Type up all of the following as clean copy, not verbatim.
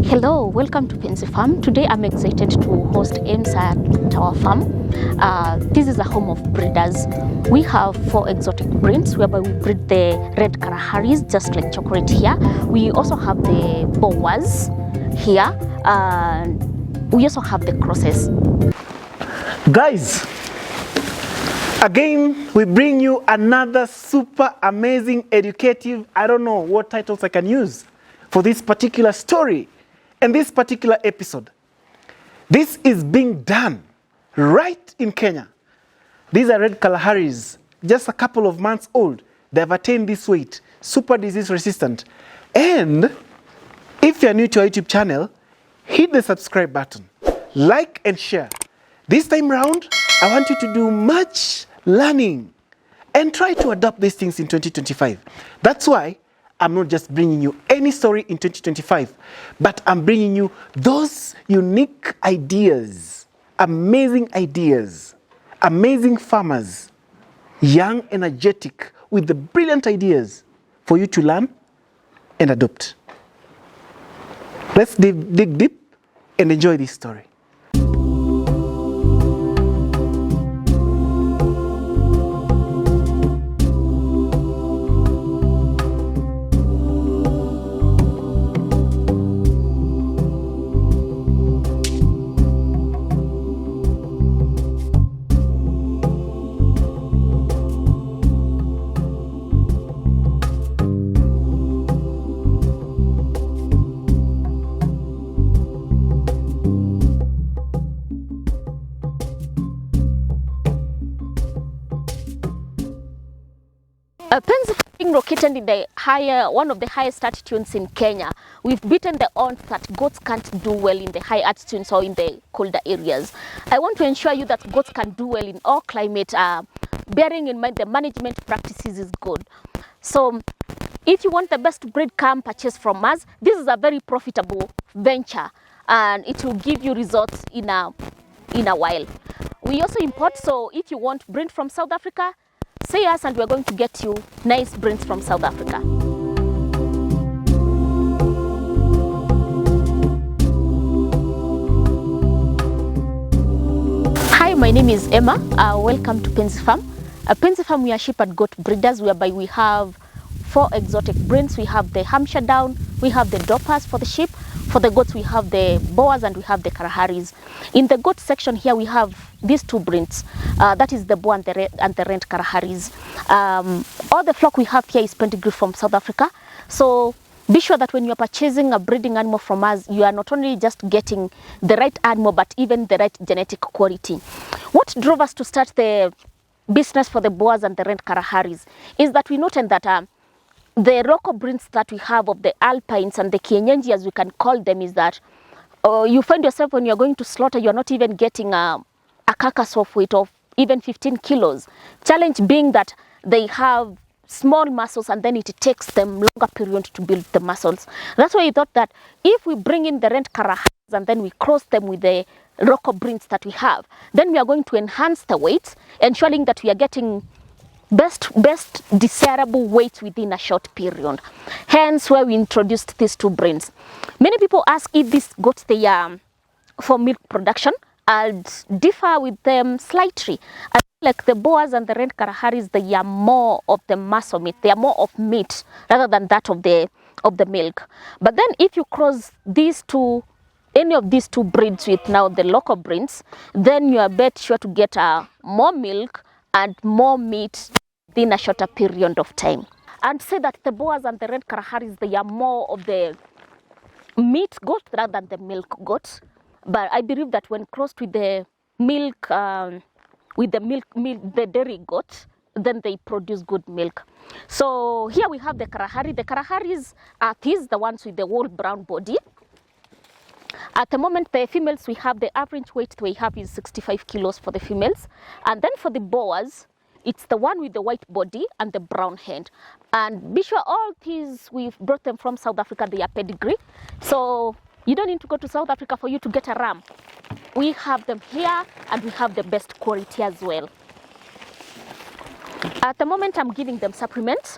Hello, welcome to Penzi Farm. Today I'm excited to host Ames at our farm. This is a home of breeders. We have 4 exotic breeds whereby we breed the Red Kalaharis, just like chocolate here. We also have the Boas here. We also have the crosses. Guys, again, we bring you another super amazing, educative, I don't know what titles I can use for this particular story and this particular episode. This is being done right in Kenya. These are Red Kalaharis, just a couple of months old. They have attained this weight, super disease resistant. And if you're new to our YouTube channel, hit the subscribe button, like and share. This time round, I want you to do much learning and try to adopt these things in 2025. That's why I'm not just bringing you any story in 2025, but I'm bringing you those unique ideas, amazing farmers, young, energetic, with the brilliant ideas for you to learn and adopt. Let's dig deep and enjoy this story. Penzi being located in the one of the highest altitudes in Kenya, we've beaten the odds that goats can't do well in the high altitudes or in the colder areas. I want to ensure you that goats can do well in all climate, bearing in mind the management practices is good. So if you want the best breed, come purchase from us. This is a very profitable venture and it will give you results in a while. We also import, so if you want breed from South Africa, say us and we're going to get you nice breeds from South Africa. Hi, my name is Emma. Welcome to Penzi Farm. At Penzi Farm, we are sheep and goat breeders, whereby we have 4 exotic breeds. We have the Hampshire Down, we have the Doppers for the sheep. For the goats, we have the Boas and we have the Kalaharis. In the goat section here, we have these 2 breeds. That is the Boa and the Red Kalaharis. All the flock we have here is pedigree from South Africa. So be sure that when you are purchasing a breeding animal from us, you are not only just getting the right animal, but even the right genetic quality. What drove us to start the business for the Boas and the Red Kalaharis is that we noted that the local breeds that we have of the Alpines and the Kienyeji, as we can call them, is that you find yourself when you're going to slaughter, you're not even getting a carcass of weight of even 15 kilos. Challenge being that they have small muscles and then it takes them longer period to build the muscles. That's why we thought that if we bring in the Red Kalaharis and then we cross them with the local breeds that we have, then we are going to enhance the weight, ensuring that we are getting best desirable weight within a short period. Hence why we introduced these 2 breeds. Many people ask if these goats they are for milk production. I'll differ with them slightly. I feel like the Boas and the Red Kalaharis, they are more of the muscle meat. They are more of meat rather than that of the milk. But then if you cross these 2, any of these 2 breeds with now the local breeds, then you are bet sure to get more milk and more meat within a shorter period of time. And say that the Boas and the Red Kalaharis, they are more of the meat goat rather than the milk goat. But I believe that when crossed with the milk, the dairy goat, then they produce good milk. So here we have the Kalahari. The Kalaharis are these, the ones with the whole brown body. At the moment, the females, we have the average weight we have is 65 kilos for the females. And then for the Boas, it's the one with the white body and the brown head. And be sure all these, we've brought them from South Africa, they are pedigree. So you don't need to go to South Africa for you to get a ram. We have them here and we have the best quality as well. At the moment, I'm giving them supplements.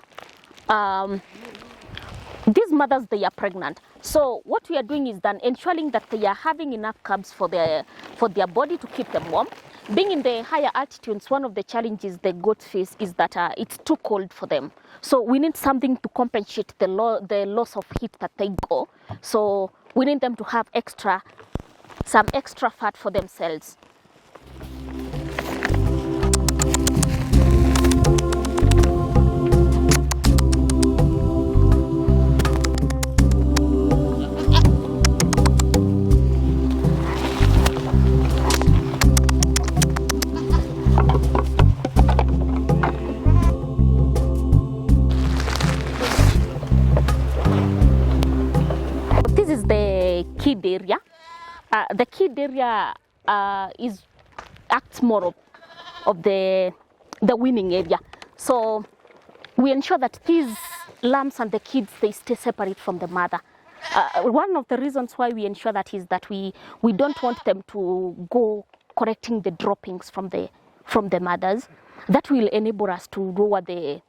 These mothers, they are pregnant. So what we are doing is then ensuring that they are having enough carbs for their body to keep them warm. Being in the higher altitudes, one of the challenges the goats face is that it's too cold for them. So we need something to compensate the loss of heat that they go. So we need them to have some extra fat for themselves. This is the kid area. The kid area acts more of the weaning area. So we ensure that these lambs and the kids, they stay separate from the mother. One of the reasons why we ensure that is that we don't want them to go collecting the droppings from the mothers. That will enable us to lower the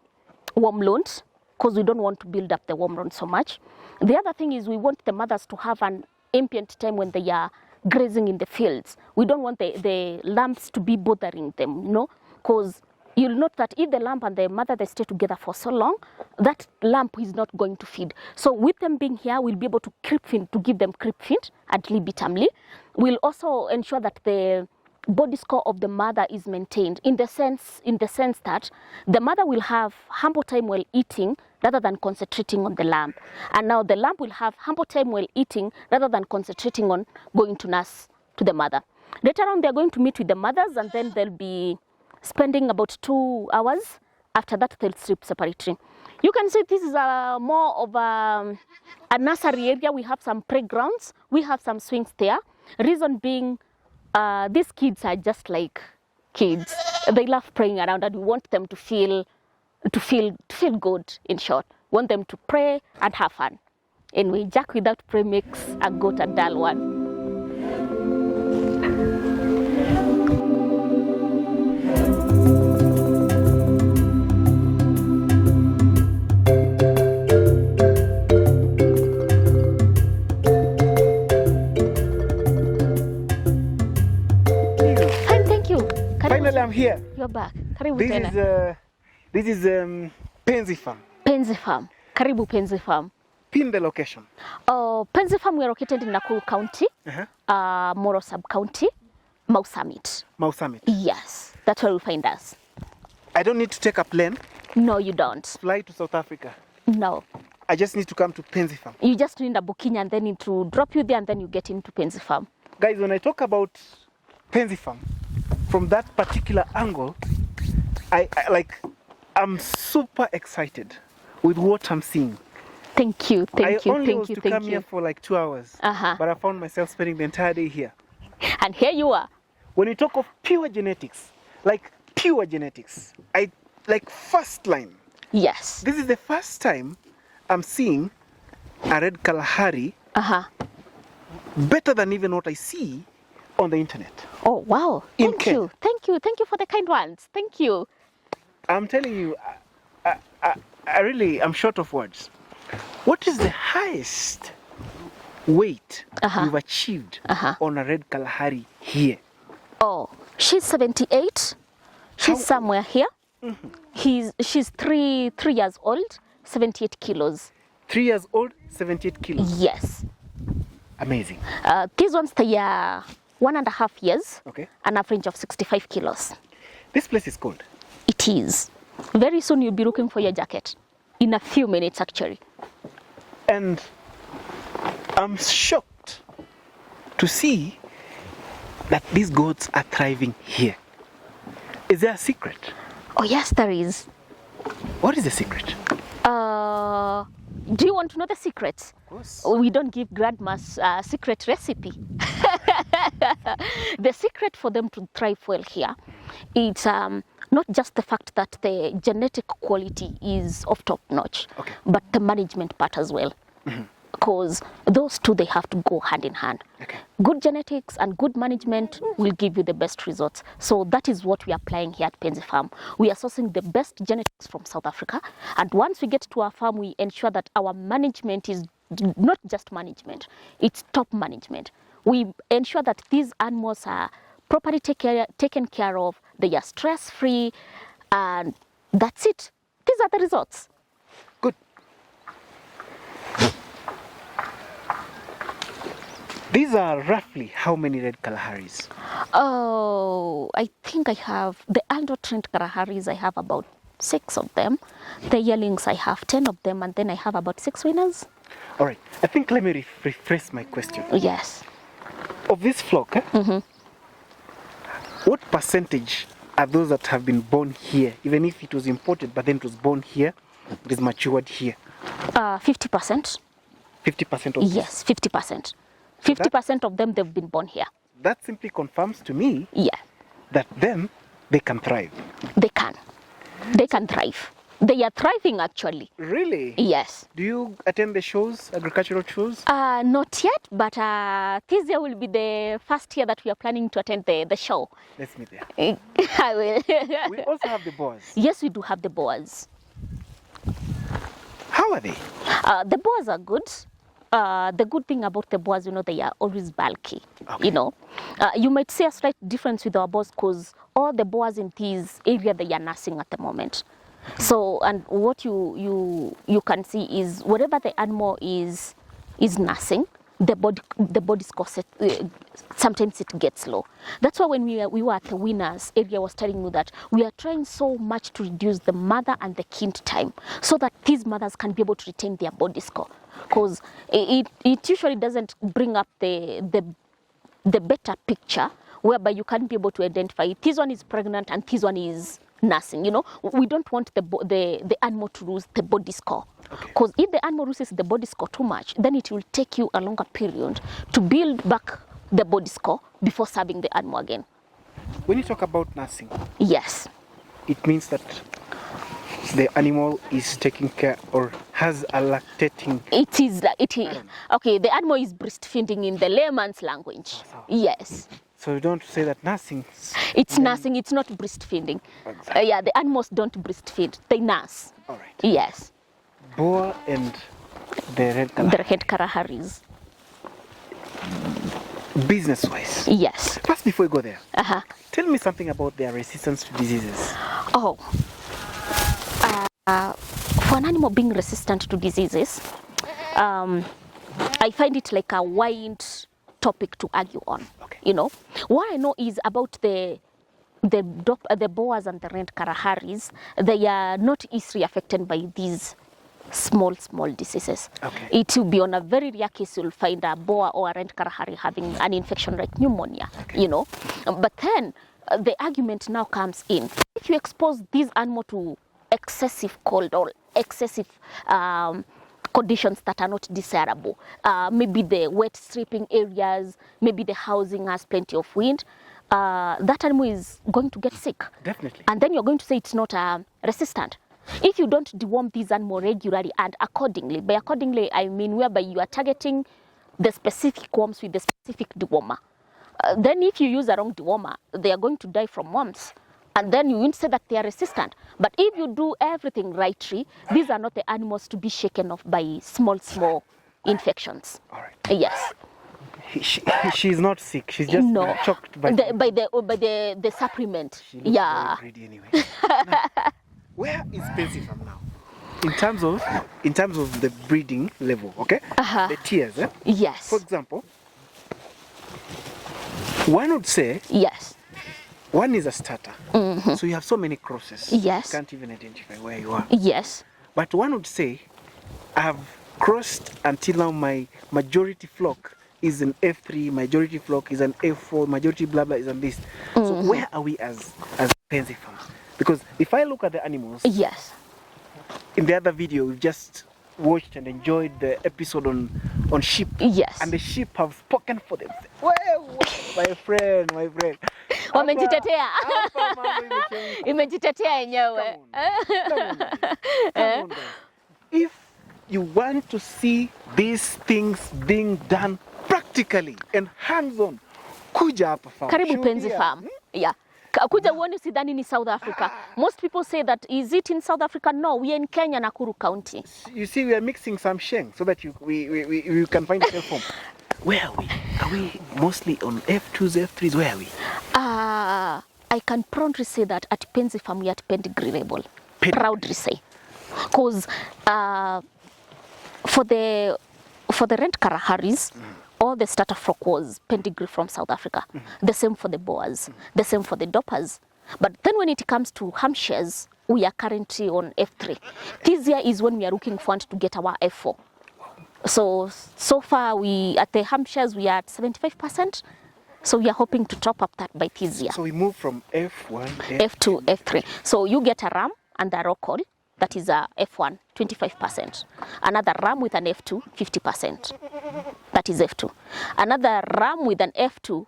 worm loads, because we don't want to build up the worm load so much. The other thing is we want the mothers to have an ambient time when they are grazing in the fields. We don't want the lambs to be bothering them, you know, because you'll note that if the lamb and the mother, they stay together for so long, that lamb is not going to feed. So with them being here, we'll be able to give them creep feed ad libitumly. We'll also ensure that the body score of the mother is maintained in the sense that the mother will have ample time while eating rather than concentrating on the lamb. And now the lamb will have ample time while eating rather than concentrating on going to nurse to the mother. Later on, they're going to meet with the mothers, and then they'll be spending about 2 hours. After that, they'll sleep separately. You can see this is more of a nursery area. We have some playgrounds. We have some swings there. Reason being, these kids are just like kids. They love playing around, and we want them to feel good, in short. We want them to play and have fun. Anyway, Jack without play makes a goat a dull one. Finally, I'm here. You're back. Karibu tena. This is Penzi Farm. Penzi Farm. Karibu Penzi Farm. Pin the location. Penzi Farm, we are located in Nakuru County, Moro Sub-County, Mau Summit. Mau Summit. Yes, that's where you find us. I don't need to take a plane. No, you don't. Fly to South Africa. No. I just need to come to Penzi Farm. You just need a booking, and then it will drop you there, and then you get into Penzi Farm. Guys, when I talk about Penzi Farm, from that particular angle, I'm super excited with what I'm seeing. Thank you, thank you, I only thank was you, to thank come you. here for like 2 hours, but I found myself spending the entire day here. And here you are. When you talk of pure genetics, I like first line. Yes. This is the first time I'm seeing a Red Kalahari better than even what I see on the internet. Oh, wow. Thank Kenya. you. Thank you. Thank you for the kind words. Thank you. I'm telling you, I'm short of words. What is the highest weight you've achieved on a Red Kalahari here? Oh, she's 78. She's somewhere here. She's three years old, 78 kilos. 3 years old, 78 kilos. Yes. Amazing. These ones, they are 1.5 years, an average of 65 kilos. This place is cold. It is. Very soon you'll be looking for your jacket. In a few minutes, actually. And I'm shocked to see that these goats are thriving here. Is there a secret? Oh, yes, there is. What is the secret? Do you want to know the secret? Of course. We don't give grandma's secret recipe. The secret for them to thrive well here, it's not just the fact that the genetic quality is of top notch, but the management part as well. because those two, they have to go hand in hand. Okay. Good genetics and good management will give you the best results. So that is what we are applying here at Penzi Farm. We are sourcing the best genetics from South Africa, and once we get to our farm, we ensure that our management is not just management, it's top management. We ensure that these animals are properly taken care of, they are stress-free, and that's it. These are the results. Good. These are roughly how many Red Kalaharis? Oh, I think I have the adult Red Kalaharis. I have about 6 of them. The yearlings, I have 10 of them, and then I have about 6 winners. All right. I think let me rephrase my question. Yes. Of this flock, what percentage are those that have been born here, even if it was imported, but then it was born here, it is matured here? 50%. 50% of Yes, 50%. 50% of them, they've been born here. That simply confirms to me that then they can thrive. They can. They can thrive. They are thriving, actually. Really? Yes. Do you attend the shows, agricultural shows? Not yet, but this year will be the first year that we are planning to attend the show. Let's meet there. I will. We also have the boas. Yes, we do have the boas. How are they? The boas are good. The good thing about the boas, they are always bulky. Okay. You might see a slight difference with our boas because all the boas in this area, they are nursing at the moment. So, and what you can see is whatever the animal is nursing, the body score sometimes it gets low. That's why when we were at the winners area, I was telling you that we are trying so much to reduce the mother and the kind time so that these mothers can be able to retain their body score, because it usually doesn't bring up the better picture whereby you can be able to identify this one is pregnant and this one is nursing. We don't want the animal to lose the body score, because if the animal loses the body score too much, then it will take you a longer period to build back the body score before serving the animal again. When you talk about nursing, yes, it means that the animal is taking care or has a lactating. Okay, the animal is breastfeeding in the layman's language. Yes. So you don't say that nursing. It's nursing, it's not breastfeeding. Exactly. The animals don't breastfeed, they nurse. All right. Yes. Boa and the Red Kalahari. The Red Kalaharis. Business-wise. Yes. First, before we go there, tell me something about their resistance to diseases. Oh. For an animal being resistant to diseases, I find it like a wide topic to argue on. Okay. What I know is about the boas and the Red Kalaharis, they are not easily affected by these small diseases. Okay. It will be on a very rare case you'll find a boa or a Red Kalahari having an infection like pneumonia. Okay. But then the argument now comes in. If you expose these animals to excessive cold or excessive conditions that are not desirable, maybe the wet stripping areas, maybe the housing has plenty of wind, that animal is going to get sick. Definitely. And then you're going to say it's not resistant. If you don't deworm these animals regularly and accordingly, by accordingly I mean whereby you are targeting the specific worms with the specific dewormer, then if you use the wrong dewormer, they are going to die from worms. And then you won't say that they are resistant. But if you do everything rightly, these are not the animals to be shaken off by small infections. All right. Yes. She's not sick. She's just shocked by the supplement. She looks very greedy anyway. Now, where is Penzi from now? In terms of the breeding level, okay? The tiers, eh? Yes. For example, one would say yes. One is a starter. So you have so many crosses. Yes. You can't even identify where you are. Yes. But one would say, I have crossed until now my majority flock is an F3, majority flock is an F4, majority blah blah is an this. So where are we as Penzi farms? Because if I look at the animals, yes. In the other video we've just watched and enjoyed the episode on sheep. Yes. And the sheep have spoken for themselves. Well, my friend. Wamejitetea. Imejitetea yenyewe. Come on, guys. If you want to see these things being done practically and hands-on, kuja hapa farm. Karibu Penzi Farm. Yeah. Kuja uone usidhani ni South Africa. Most people say that, is it in South Africa? No, we are in Kenya, Nakuru County. You see, we are mixing some sheng so that we can find the form. Where are we? Are we mostly on F2s, F3s? Where are we? I can proudly say that at Penzi Farm we are at pedigree level. Proudly say. Because for the Red Kalaharis, all the starter flock was pedigree from South Africa. The same for the Boers, the same for the Doppers. But then when it comes to Hampshires, we are currently on F3. This year is when we are looking forward to get our F4. So far at the Hampshires we are at 75%. So we are hoping to top up that by this year. So we move from F1, F2, F3. So you get a ram and a rockall, that is a F1, 25%. Another ram with an F2, 50%. That is F2. Another ram with an F2,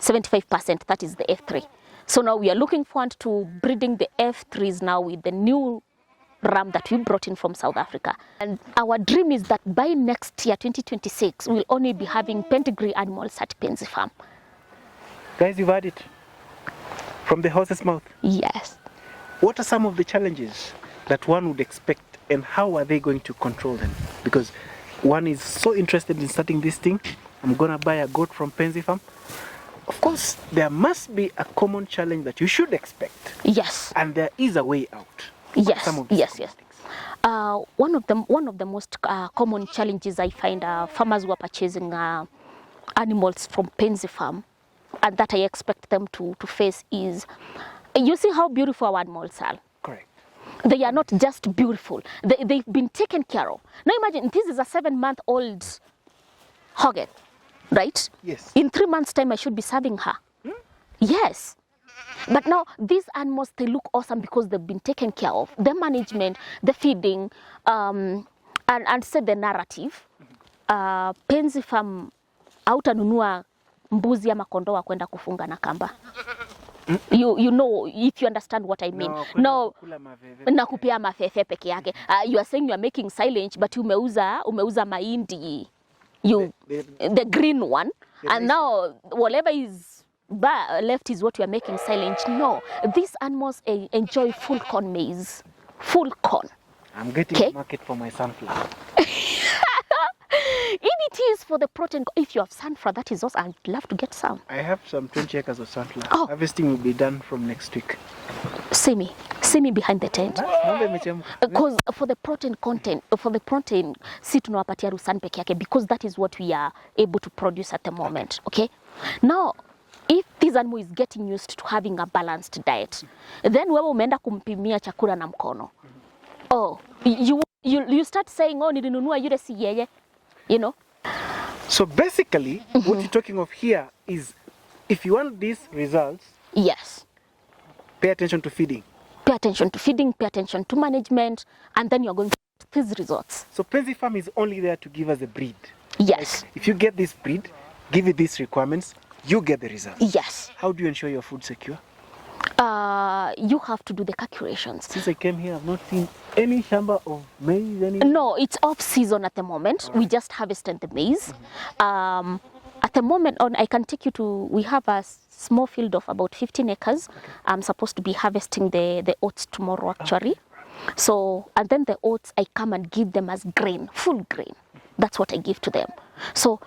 75%. That is the F3. So now we are looking forward to breeding the F3s now with the new ram that we brought in from South Africa. And our dream is that by next year, 2026, we'll only be having pedigree animals at Penzi Farm. Guys, you've heard it from the horse's mouth. Yes. What are some of the challenges that one would expect, and how are they going to control them? Because one is so interested in starting this thing. I'm gonna buy a goat from Penzi Farm. Of course, there must be a common challenge that you should expect. Yes. And there is a way out. Yes, yes. One of the most common challenges I find farmers who are purchasing animals from Penzi Farm, and that I expect them to face is, you see how beautiful our animals are. Correct. They are not just beautiful. They've been taken care of. Now imagine, this is a 7-month-old hogget, right? Yes. In 3 months' time, I should be serving her. Yes. But now these animals, they look awesome because they've been taken care of. The management, the feeding, and set the narrative. Penzi Farm hautanunua mbuzi ama kondoo wa kwenda kufunga na kamba. You know, if you understand what I mean. No, nakupea mafefe peke yake. You are saying you are making silage, but umeuza mahindi. The green one. And now whatever is left is what you are making silage. No, these animals enjoy full corn maize. Full corn. I'm getting a market for my sunflower. If it is for the protein, if you have sunflower, that is also, I'd love to get some. I have some 20 acres of sunflower. Oh. Harvesting will be done from next week. See me behind the tent. Because for the protein content, si tunawapatia rusan peke yake, because that is what we are able to produce at the moment. Okay? Now, if this animal is getting used to having a balanced diet, then wewe umeenda kumpimia chakula na mkono. Oh, you start saying, oh, nilinunua yule si yeye. You know? So basically, what you're talking of here is, if you want these results, yes, pay attention to feeding. Pay attention to feeding, pay attention to management, and then you're going to get these results. So Penzi Farm is only there to give us a breed. Yes. Like, if you get this breed, give it these requirements, you get the results. Yes. How do you ensure your food secure? You have to do the calculations. Since I came here, I've not seen any shamba of maize. No, it's off season at the moment. Right. We just harvested the maize. At the moment, I can take you to, we have a small field of about 15 acres. Okay. I'm supposed to be harvesting the oats tomorrow, actually. So, and then the oats, I come and give them as grain, full grain. That's what I give to them. So,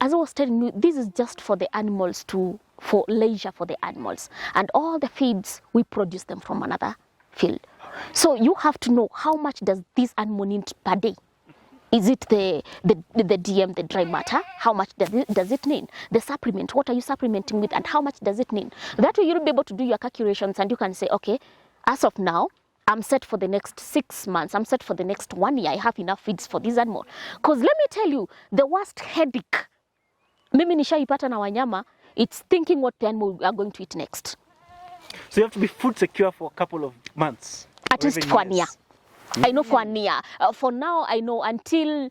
as I was telling you, this is just for the animals for leisure for the animals. And all the feeds, we produce them from another field. So you have to know how much does this animal need per day. Is it the DM, the dry matter? How much does it need? The supplement, what are you supplementing with, and how much does it need? That way you'll be able to do your calculations, and you can say, okay, as of now, I'm set for the next 6 months. I'm set for the next 1 year. I have enough feeds for this animal. Because let me tell you, the worst headache, mimi nishaipata na wanyama, it's thinking what the animal are going to eat next. So you have to be food secure for a couple of months. At least for 1 year. I know for 1 year. For now, I know until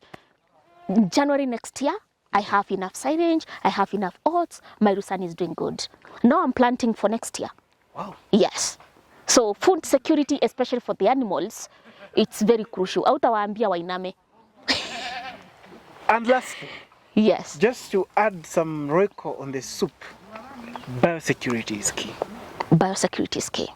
January next year, I have enough silage, I have enough oats, my Rusan is doing good. Now I'm planting for next year. Wow. Yes. So food security, especially for the animals, it's very crucial. Hautawaambia wainame. And lastly, Yes. just to add some Royco on the soup, biosecurity is key. Biosecurity is key.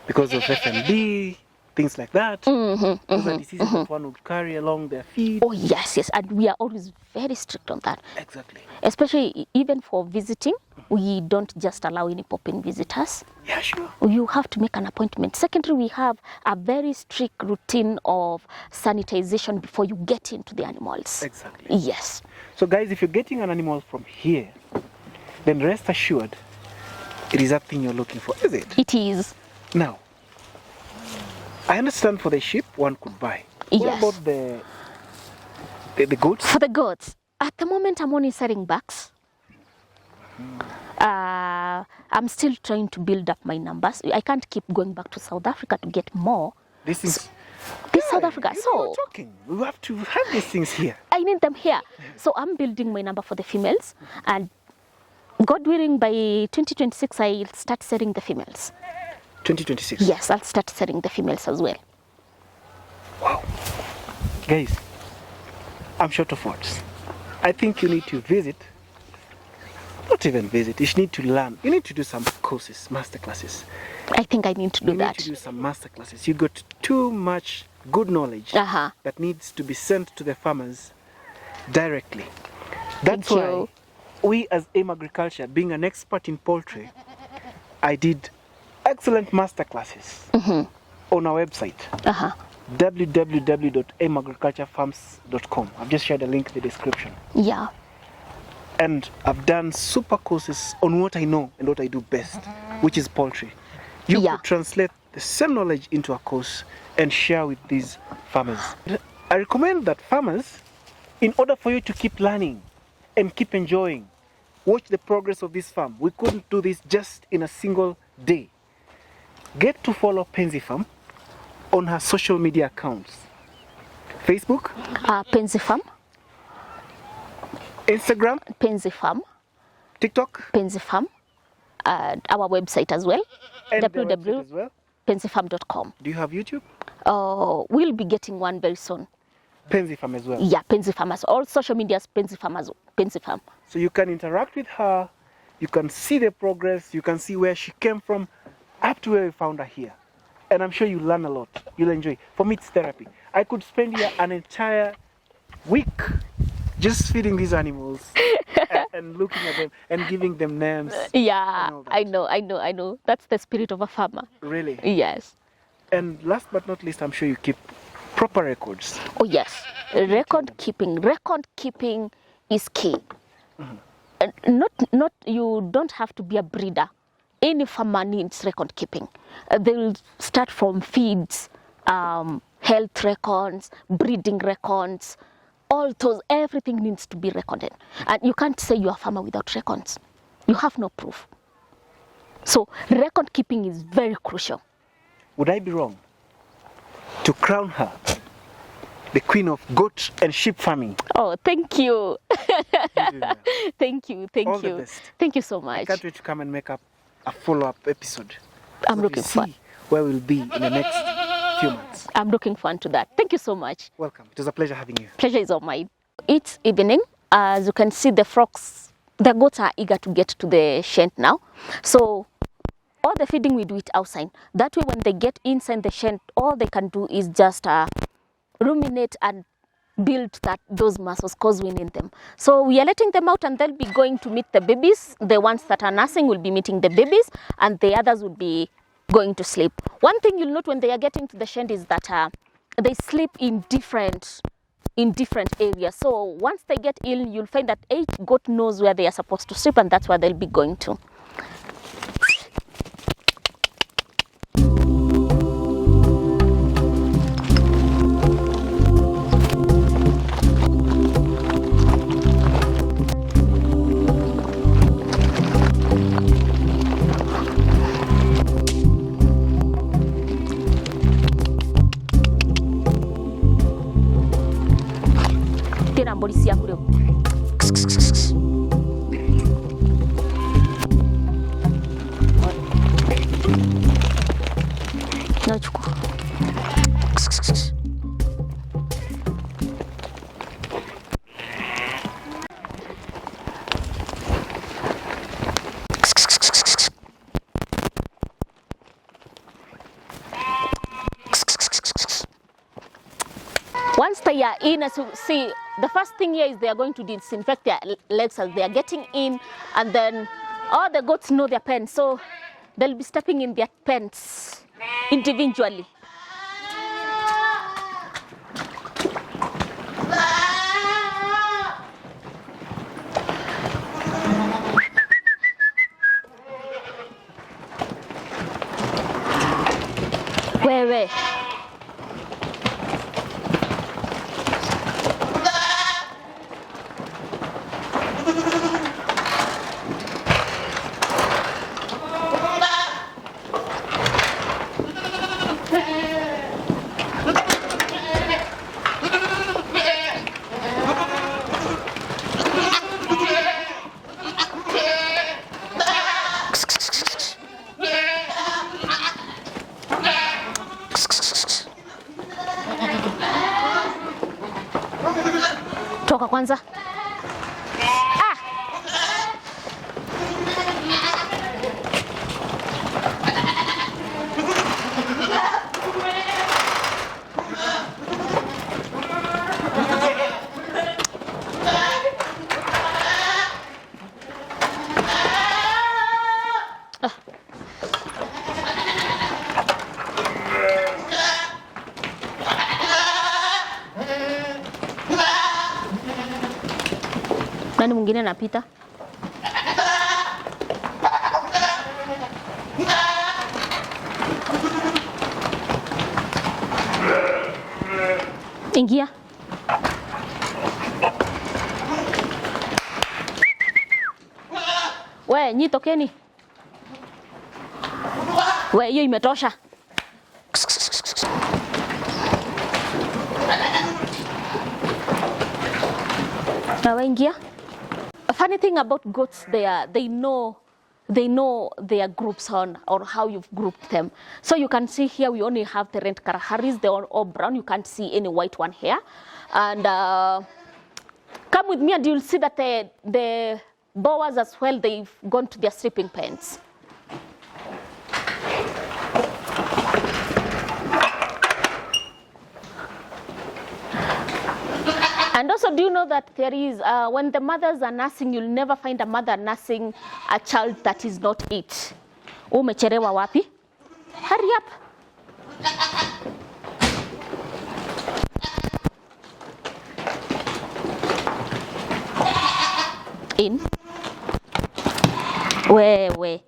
Because of FMD, things like that. Those are diseases that one would carry along their feed. Oh, yes, yes. And we are always very strict on that. Exactly. Especially even for visiting, we don't just allow any pop-in visitors. Yeah, sure. You have to make an appointment. Secondly, we have a very strict routine of sanitization before you get into the animals. Exactly. Yes. So guys, if you're getting an animal from here, then rest assured, it is that thing you're looking for, is it? It is. Now, I understand for the sheep, one could buy. Yes. What about the goats? For the goats, at the moment I'm only selling bucks. I'm still trying to build up my numbers. I can't keep going back to South Africa to get more. These things. This South Africa. You know, So we're talking. We have to have these things here. I need them here. So I'm building my number for the females, and God willing, by 2026 I'll start selling the females. 2026. Yes, I'll start selling the females as well. Wow. Guys, I'm short of words. I think you need to visit. Not even visit. You need to learn. You need to do some courses, masterclasses. I think I need to do You that. need to do some masterclasses. You got too much good knowledge that needs to be sent to the farmers directly. That's Thank why you. we as AIM Agriculture, being an expert in poultry, I did excellent masterclasses on our website, www.aimagriculturefarms.com. I've just shared a link in the description. Yeah. And I've done super courses on what I know and what I do best, which is poultry. You Yeah. could translate the same knowledge into a course and share with these farmers. I recommend that farmers, in order for you to keep learning and keep enjoying, watch the progress of this farm. We couldn't do this just in a single day. Get to follow Penzi Farm on her social media accounts. Facebook, Penzi Farm, Instagram, Penzi Farm, TikTok, Penzi Farm, our website as well, and their website as well. www.penzifarm.com. Do you have YouTube? We'll be getting one very soon. Penzi Farm as well. Yeah, Penzi Farm. All social medias, Penzi Farm as well. Penzi Farm. So you can interact with her, you can see the progress, you can see where she came from, up to where we found her here. And I'm sure you'll learn a lot. You'll enjoy. For me, it's therapy. I could spend here an entire week just feeding these animals and looking at them and giving them names. Yeah, and all that. I know. That's the spirit of a farmer. Really? Yes. And last but not least, I'm sure you keep proper records. Oh yes, record keeping is key. Not you don't have to be a breeder. Any farmer needs record keeping. They'll start from feeds, health records, breeding records, all those. Everything needs to be recorded, and you can't say you're a farmer without records. You have no proof. So record keeping is very crucial. Would I be wrong to crown her the queen of goat and sheep farming? Oh, thank you. Yeah. Thank you. All the best. Thank you so I much. can't wait to come and make up a follow-up episode. I'm So looking we forward. see where we'll be in the next few months. I'm looking forward to that. Thank you so much. Welcome. It was a pleasure having you. Pleasure is all mine. It's evening. As you can see, the goats are eager to get to the shed now. So all the feeding we do it outside. That way when they get inside the shed, all they can do is just ruminate and build those muscles because we need them. So we are letting them out and they'll be going to meet the babies. The ones that are nursing will be meeting the babies and the others will be going to sleep. One thing you'll note when they are getting to the shed is that they sleep in different areas. So once they get ill, you'll find that each goat knows where they are supposed to sleep and that's where they'll be going to. Tena polisi yangu leo. Nachukua. Yeah, in as you see, the first thing here is they are going to disinfect their legs as they are getting in, and then all the goats know their pens, so they'll be stepping in their pens individually. Where? Toka kwanza. Ah! Nani mwingine anapita? Ingia. We, nyi tokeni. We, hiyo imetosha. Na we ingia. A funny thing about goats, they know their groups on or how you've grouped them. So you can see here we only have the Red Kalaharis, they're all brown. You can't see any white one here. And come with me and you'll see that the Boers as well, they've gone to their sleeping pens. And also, do you know that there is, when the mothers are nursing, you'll never find a mother nursing a child that is not it. Umecherewa wapi? Hurry up. In. We.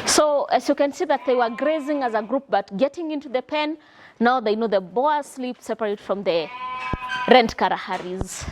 So as you can see that they were grazing as a group, but getting into the pen, now they know the Boers sleep separate from the Red Kalaharis.